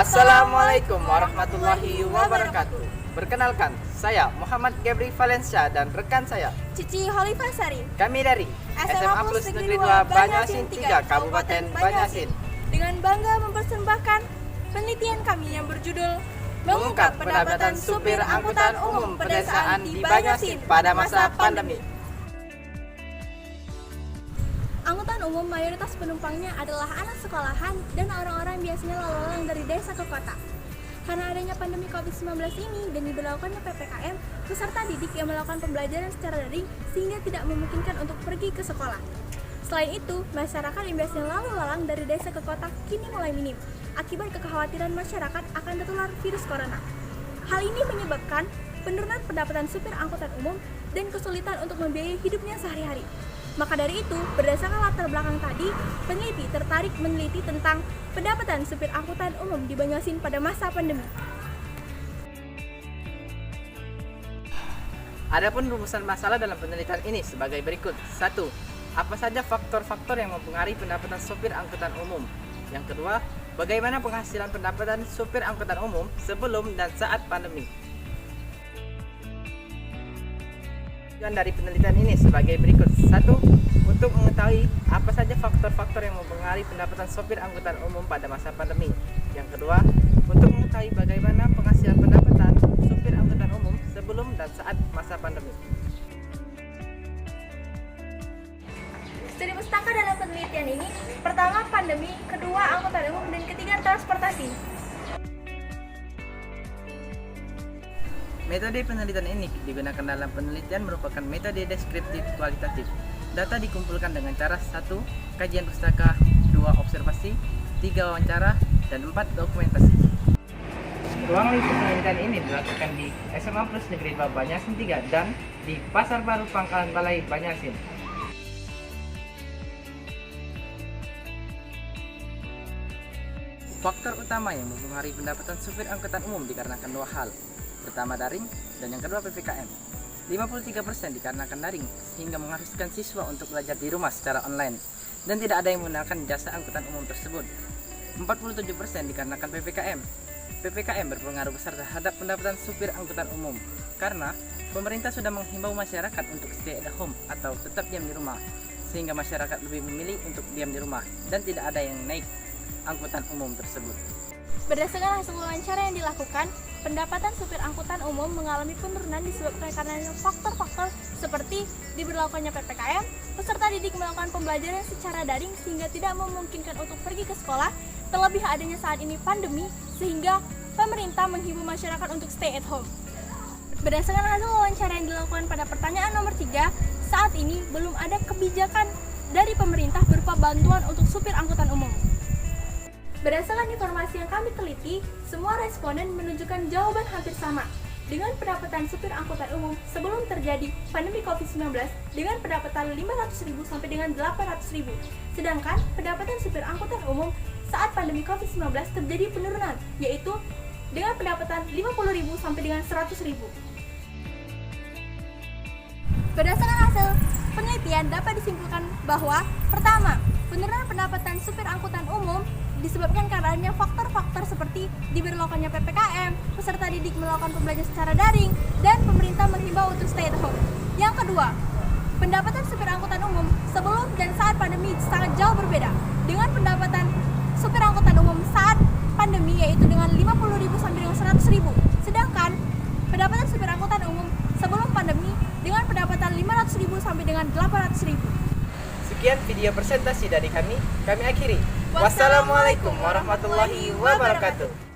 Wassalamualaikum warahmatullahi wabarakatuh. Perkenalkan, saya Muhammad Gebri Valencia dan rekan saya Cici Holifah Sari. Kami dari SMA Plus Negeri 2 Banyasin 3 Kabupaten Banyasin. Dengan bangga mempersembahkan penelitian kami yang berjudul Mengungkap pendapatan supir angkutan umum pedesaan di Banyasin pada masa pandemi. Angkutan umum mayoritas penumpangnya adalah anak sekolahan dan orang-orang biasanya lalu lalang dari desa ke kota. Karena adanya pandemi COVID-19 ini dan diberlakukannya PPKM, peserta didik yang melakukan pembelajaran secara daring sehingga tidak memungkinkan untuk pergi ke sekolah. Selain itu, masyarakat yang biasanya lalu lalang dari desa ke kota kini mulai minim, akibat kekhawatiran masyarakat akan tertular virus corona. Hal ini menyebabkan penurunan pendapatan supir angkutan umum dan kesulitan untuk membiayai hidupnya sehari-hari. Maka dari itu, berdasarkan latar belakang tadi, peneliti tertarik meneliti tentang pendapatan supir angkutan umum di Banyasin pada masa pandemi. Adapun rumusan masalah dalam penelitian ini sebagai berikut. 1. Apa saja faktor-faktor yang mempengaruhi pendapatan supir angkutan umum? Yang kedua, bagaimana penghasilan pendapatan supir angkutan umum sebelum dan saat pandemi? Tujuan dari penelitian ini sebagai berikut. 1. Untuk mengetahui apa saja faktor-faktor yang mempengaruhi pendapatan sopir angkutan umum pada masa pandemi. Yang kedua, untuk mengetahui bagaimana penghasilan pendapatan sopir angkutan umum sebelum dan saat masa pandemi. Studi pustaka dalam penelitian ini, pertama pandemi, kedua angkutan umum, dan ketiga transportasi. Metode penelitian ini digunakan dalam penelitian merupakan metode deskriptif kualitatif. Data dikumpulkan dengan cara 1. Kajian pustaka, 2. Observasi, 3. Wawancara, dan 4. Dokumentasi. Ruang lingkup penelitian ini dilakukan di SMA Plus Negeri 2 Banyasin 3 dan di Pasar Baru Pangkalan Balai Banyasin. Faktor utama yang mempengaruhi pendapatan supir angkutan umum dikarenakan dua hal. Pertama daring, dan yang kedua PPKM. 53% dikarenakan daring, sehingga mengharuskan siswa untuk belajar di rumah secara online, dan tidak ada yang menggunakan jasa angkutan umum tersebut. 47% dikarenakan PPKM. PPKM berpengaruh besar terhadap pendapatan supir angkutan umum, karena pemerintah sudah menghimbau masyarakat untuk stay at home atau tetap diam di rumah, sehingga masyarakat lebih memilih untuk diam di rumah, dan tidak ada yang naik angkutan umum tersebut. Berdasarkan hasil wawancara yang dilakukan, pendapatan supir angkutan umum mengalami penurunan disebabkan karena faktor-faktor seperti diberlakukannya PPKM, peserta didik melakukan pembelajaran secara daring sehingga tidak memungkinkan untuk pergi ke sekolah, terlebih adanya saat ini pandemi sehingga pemerintah menghimbau masyarakat untuk stay at home. Berdasarkan hasil wawancara yang dilakukan pada pertanyaan nomor 3, saat ini belum ada kebijakan dari pemerintah berupa bantuan untuk supir angkutan umum. Berdasarkan informasi yang kami teliti, semua responden menunjukkan jawaban hampir sama, dengan pendapatan supir angkutan umum sebelum terjadi pandemi COVID-19 dengan pendapatan 500.000 sampai dengan 800.000. Sedangkan pendapatan supir angkutan umum saat pandemi COVID-19 terjadi penurunan, yaitu dengan pendapatan 50.000 sampai dengan 100.000. Berdasarkan hasil penelitian dapat disimpulkan bahwa pertama, penurunan pendapatan supir angkutan umum disebabkan karena adanya faktor-faktor seperti diberlakukannya PPKM, peserta didik melakukan pembelajaran secara daring, dan pemerintah menghimbau untuk stay at home. Yang kedua, pendapatan supir angkutan umum sebelum dan saat pandemi sangat jauh berbeda. Dengan pendapatan supir angkutan umum saat pandemi yaitu dengan 50.000 sampai dengan 100.000. Sedangkan pendapatan supir angkutan umum sebelum pandemi dengan pendapatan 500.000 sampai dengan 800.000. Sekian video presentasi dari kami akhiri. Wassalamualaikum warahmatullahi wabarakatuh.